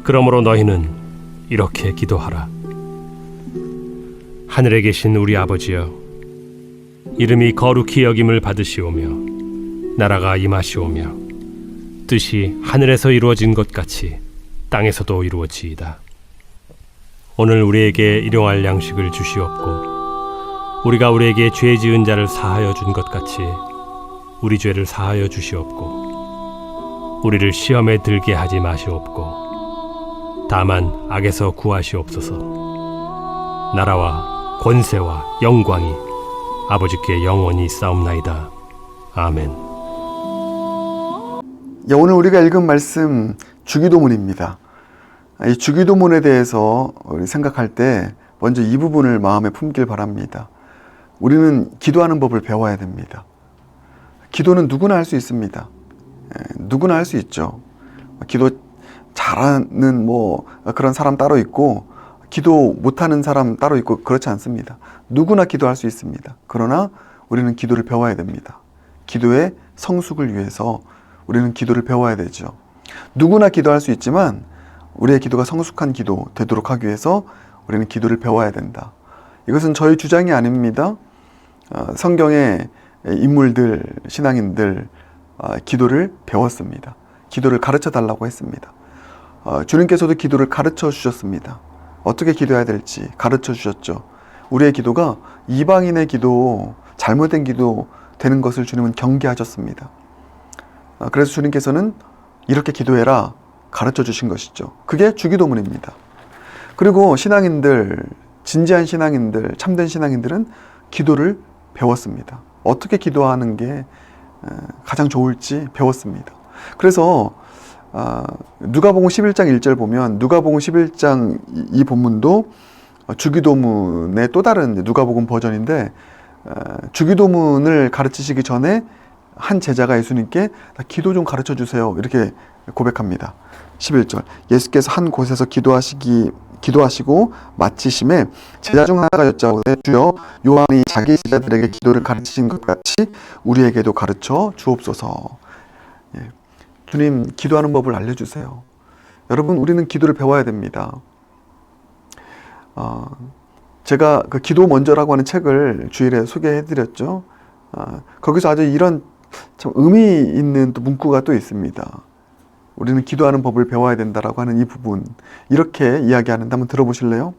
그러므로 너희는 이렇게 기도하라. 하늘에 계신 우리 아버지여, 이름이 거룩히 여김을 받으시오며 나라가 임하시오며 뜻이 하늘에서 이루어진 것 같이 땅에서도 이루어지이다. 오늘 우리에게 일용할 양식을 주시옵고 우리가 우리에게 죄 지은 자를 사하여 준 것 같이 우리 죄를 사하여 주시옵고 우리를 시험에 들게 하지 마시옵고 다만 악에서 구하시옵소서. 나라와 권세와 영광이 아버지께 영원히 있사옵나이다. 아멘. 오늘 우리가 읽은 말씀 주기도문입니다. 이 주기도문에 대해서 우리 생각할 때 먼저 이 부분을 마음에 품길 바랍니다. 우리는 기도하는 법을 배워야 됩니다. 기도는 누구나 할 수 있습니다. 누구나 할 수 있죠. 기도 잘하는 그런 사람 따로 있고 기도 못하는 사람 따로 있고 그렇지 않습니다. 누구나 기도할 수 있습니다. 그러나 우리는 기도를 배워야 됩니다. 기도의 성숙을 위해서 우리는 기도를 배워야 되죠. 누구나 기도할 수 있지만 우리의 기도가 성숙한 기도 되도록 하기 위해서 우리는 기도를 배워야 된다. 이것은 저희 주장이 아닙니다. 성경의 인물들, 신앙인들 기도를 배웠습니다. 기도를 가르쳐 달라고 했습니다. 주님께서도 기도를 가르쳐 주셨습니다. 어떻게 기도해야 될지 가르쳐 주셨죠. 우리의 기도가 이방인의 기도, 잘못된 기도 되는 것을 주님은 경계하셨습니다. 그래서 주님께서는 이렇게 기도해라 가르쳐 주신 것이죠. 그게 주기도문입니다. 그리고 신앙인들, 진지한 신앙인들, 참된 신앙인들은 기도를 배웠습니다. 어떻게 기도하는 게 가장 좋을지 배웠습니다. 그래서 누가복음 11장 1절 보면 누가복음 11장 이 본문도 주기도문의 또 다른 누가복음 버전인데 주기도문을 가르치시기 전에 한 제자가 예수님께 기도 좀 가르쳐 주세요 이렇게 고백합니다. 11절 예수께서 한 곳에서 기도하시고 마치심에 제자 중 하나가 여짜오되 주여 요한이 자기 제자들에게 기도를 가르치신 것 같이 우리에게도 가르쳐 주옵소서. 주님 기도하는 법을 알려주세요. 여러분 우리는 기도를 배워야 됩니다. 제가 그 기도 먼저라고 하는 책을 주일에 소개해드렸죠. 거기서 아주 이런 참 의미 있는 또 문구가 또 있습니다. 우리는 기도하는 법을 배워야 된다라고 하는 이 부분 이렇게 이야기하는데 한번 들어보실래요?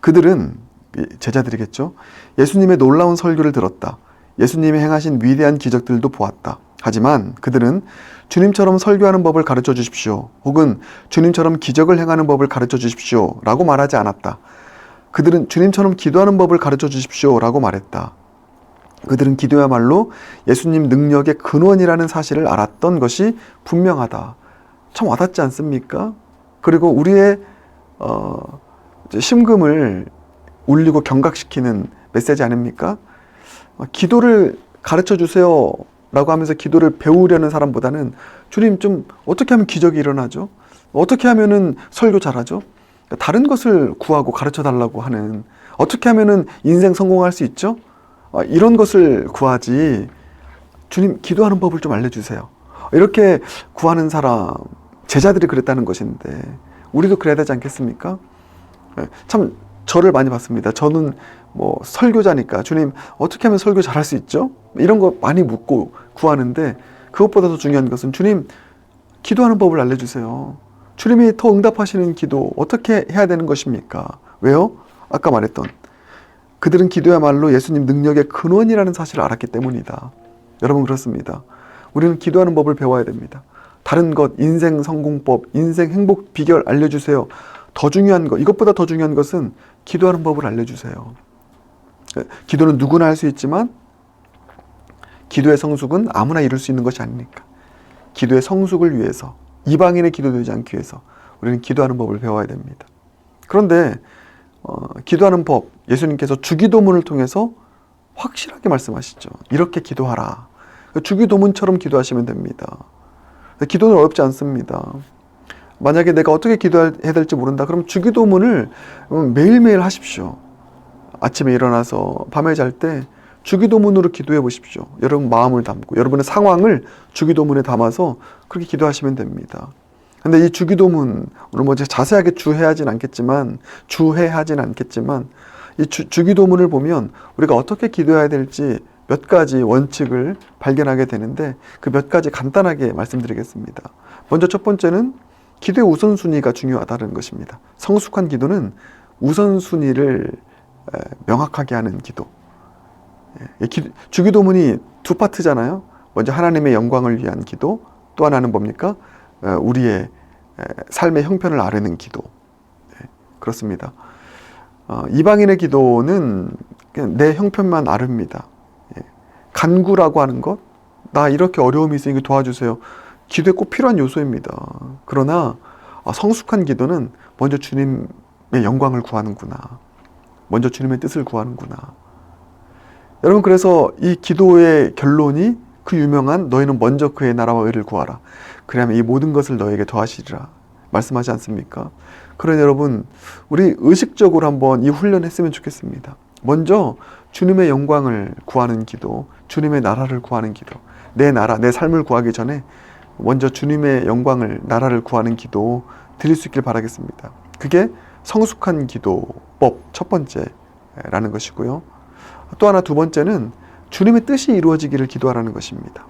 그들은 제자들이겠죠. 예수님의 놀라운 설교를 들었다. 예수님이 행하신 위대한 기적들도 보았다. 하지만 그들은 주님처럼 설교하는 법을 가르쳐 주십시오. 혹은 주님처럼 기적을 행하는 법을 가르쳐 주십시오. 라고 말하지 않았다. 그들은 주님처럼 기도하는 법을 가르쳐 주십시오. 라고 말했다. 그들은 기도야말로 예수님 능력의 근원이라는 사실을 알았던 것이 분명하다. 참 와닿지 않습니까? 그리고 우리의 심금을 울리고 경각시키는 메시지 아닙니까? 기도를 가르쳐 주세요 라고 하면서 기도를 배우려는 사람보다는 주님 좀 어떻게 하면 기적이 일어나죠? 어떻게 하면은 설교 잘하죠? 다른 것을 구하고 가르쳐 달라고 하는 어떻게 하면은 인생 성공할 수 있죠? 이런 것을 구하지 주님 기도하는 법을 좀 알려주세요. 이렇게 구하는 사람 제자들이 그랬다는 것인데 우리도 그래야 되지 않겠습니까? 참 저를 많이 봤습니다. 저는 설교자니까 주님 어떻게 하면 설교 잘할 수 있죠? 이런 거 많이 묻고 구하는데 그것보다 더 중요한 것은 주님 기도하는 법을 알려주세요. 주님이 더 응답하시는 기도 어떻게 해야 되는 것입니까? 왜요? 아까 말했던 그들은 기도야말로 예수님 능력의 근원이라는 사실을 알았기 때문이다. 여러분 그렇습니다. 우리는 기도하는 법을 배워야 됩니다. 다른 것, 인생 성공법, 인생 행복 비결 알려주세요. 더 중요한 것, 이것보다 더 중요한 것은 기도하는 법을 알려주세요. 기도는 누구나 할 수 있지만 기도의 성숙은 아무나 이룰 수 있는 것이 아니니까 기도의 성숙을 위해서 이방인의 기도되지 않기 위해서 우리는 기도하는 법을 배워야 됩니다. 그런데 기도하는 법, 예수님께서 주기도문을 통해서 확실하게 말씀하시죠. 이렇게 기도하라. 주기도문처럼 기도하시면 됩니다. 기도는 어렵지 않습니다. 만약에 내가 어떻게 기도해야 될지 모른다. 그럼 주기도문을 매일매일 하십시오. 아침에 일어나서 밤에 잘 때 주기도문으로 기도해 보십시오. 여러분 마음을 담고 여러분의 상황을 주기도문에 담아서 그렇게 기도하시면 됩니다. 근데 이 주기도문, 오늘 뭐 자세하게 주해하진 않겠지만, 이 주기도문을 보면 우리가 어떻게 기도해야 될지 몇 가지 원칙을 발견하게 되는데, 그 몇 가지 간단하게 말씀드리겠습니다. 먼저 첫 번째는 기도의 우선순위가 중요하다는 것입니다. 성숙한 기도는 우선순위를 명확하게 하는 기도. 주기도문이 두 파트잖아요. 먼저 하나님의 영광을 위한 기도, 또 하나는 뭡니까? 우리의 삶의 형편을 아뢰는 기도. 그렇습니다. 이방인의 기도는 그냥 내 형편만 아릅니다. 간구라고 하는 것, 나 이렇게 어려움이 있으니까 도와주세요. 기도에 꼭 필요한 요소입니다. 그러나 성숙한 기도는 먼저 주님의 영광을 구하는구나. 먼저 주님의 뜻을 구하는구나. 여러분, 그래서 이 기도의 결론이 그 유명한 너희는 먼저 그의 나라와 의를 구하라. 그러면 이 모든 것을 너에게 더하시리라. 말씀하지 않습니까? 그러니 여러분, 우리 의식적으로 한번 이 훈련했으면 좋겠습니다. 먼저 주님의 영광을 구하는 기도, 주님의 나라를 구하는 기도, 내 나라, 내 삶을 구하기 전에 먼저 주님의 영광을, 나라를 구하는 기도 드릴 수 있길 바라겠습니다. 그게 성숙한 기도법 첫 번째라는 것이고요. 또 하나 두 번째는 주님의 뜻이 이루어지기를 기도하라는 것입니다.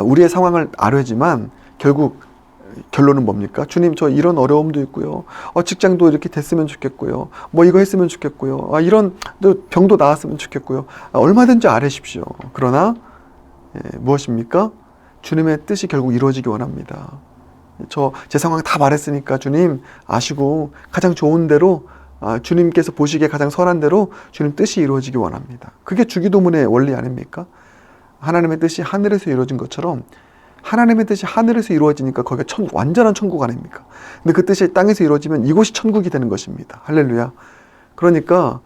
우리의 상황을 아뢰지만 결국 결론은 뭡니까? 주님, 저 이런 어려움도 있고요. 직장도 이렇게 됐으면 좋겠고요. 뭐 이거 했으면 좋겠고요. 이런 병도 나았으면 좋겠고요. 얼마든지 아뢰십시오. 그러나 무엇입니까? 주님의 뜻이 결국 이루어지기 원합니다. 제 상황 다 말했으니까 주님 아시고 가장 좋은 대로, 주님께서 보시기에 가장 선한 대로 주님 뜻이 이루어지기 원합니다. 그게 주기도문의 원리 아닙니까? 하나님의 뜻이 하늘에서 이루어진 것처럼 하나님의 뜻이 하늘에서 이루어지니까 거기가 완전한 천국 아닙니까? 근데 그 뜻이 땅에서 이루어지면 이곳이 천국이 되는 것입니다. 할렐루야. 그러니까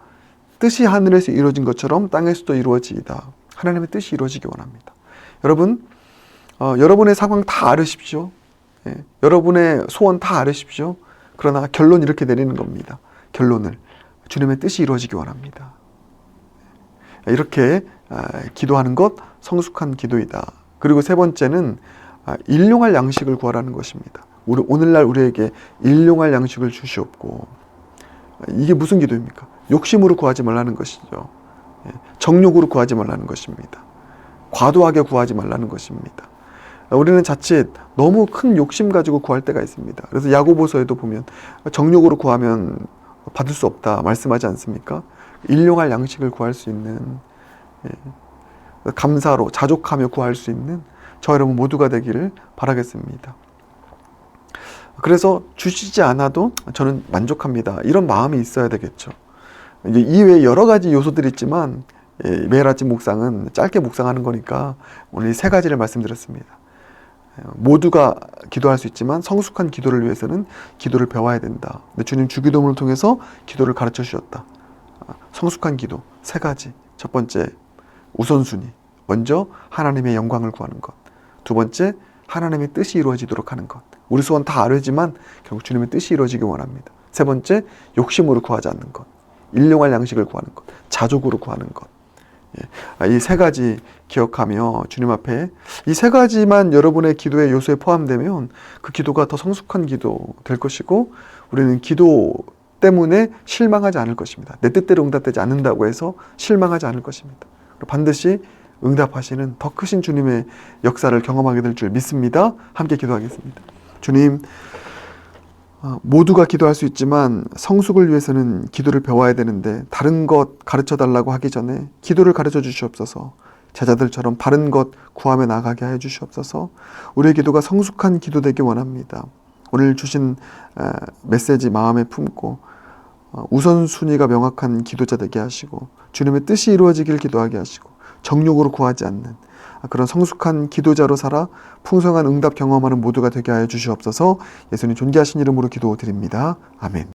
뜻이 하늘에서 이루어진 것처럼 땅에서도 이루어지이다. 하나님의 뜻이 이루어지기 원합니다. 여러분, 여러분의 상황 다 아뢰십시오. 여러분의 소원 다 아뢰십시오. 그러나 결론 이렇게 내리는 겁니다. 결론을 주님의 뜻이 이루어지기 원합니다. 이렇게 기도하는 것 성숙한 기도이다. 그리고 세 번째는 일용할 양식을 구하라는 것입니다. 오늘날 우리에게 일용할 양식을 주시옵고. 이게 무슨 기도입니까? 욕심으로 구하지 말라는 것이죠. 정욕으로 구하지 말라는 것입니다. 과도하게 구하지 말라는 것입니다. 우리는 자칫 너무 큰 욕심 가지고 구할 때가 있습니다. 그래서 야고보서에도 보면 정욕으로 구하면 받을 수 없다 말씀하지 않습니까? 일용할 양식을 구할 수 있는, 감사로 자족하며 구할 수 있는 저 여러분 모두가 되기를 바라겠습니다. 그래서 주시지 않아도 저는 만족합니다. 이런 마음이 있어야 되겠죠. 이외에 여러 가지 요소들이 있지만 매일 아침 묵상은 짧게 묵상하는 거니까 오늘 이 세 가지를 말씀드렸습니다. 모두가 기도할 수 있지만 성숙한 기도를 위해서는 기도를 배워야 된다. 근데 주님 주기도문을 통해서 기도를 가르쳐 주셨다. 성숙한 기도 세 가지. 첫 번째, 우선순위. 먼저 하나님의 영광을 구하는 것. 두 번째, 하나님의 뜻이 이루어지도록 하는 것. 우리 소원 다 아뢰지만 결국 주님의 뜻이 이루어지기 원합니다. 세 번째, 욕심으로 구하지 않는 것. 일용할 양식을 구하는 것. 자족으로 구하는 것. 이 세 가지 기억하며 주님 앞에 이 세 가지만 여러분의 기도의 요소에 포함되면 그 기도가 더 성숙한 기도 될 것이고, 우리는 기도 때문에 실망하지 않을 것입니다. 내 뜻대로 응답되지 않는다고 해서 실망하지 않을 것입니다. 반드시 응답하시는 더 크신 주님의 역사를 경험하게 될 줄 믿습니다. 함께 기도하겠습니다. 주님, 모두가 기도할 수 있지만 성숙을 위해서는 기도를 배워야 되는데 다른 것 가르쳐 달라고 하기 전에 기도를 가르쳐 주시옵소서. 제자들처럼 바른 것 구하며 나가게 하여 주시옵소서. 우리의 기도가 성숙한 기도 되기 원합니다. 오늘 주신 메시지 마음에 품고 우선순위가 명확한 기도자 되게 하시고 주님의 뜻이 이루어지길 기도하게 하시고 정욕으로 구하지 않는 그런 성숙한 기도자로 살아 풍성한 응답 경험하는 모두가 되게 하여 주시옵소서. 예수님 존귀하신 이름으로 기도드립니다. 아멘.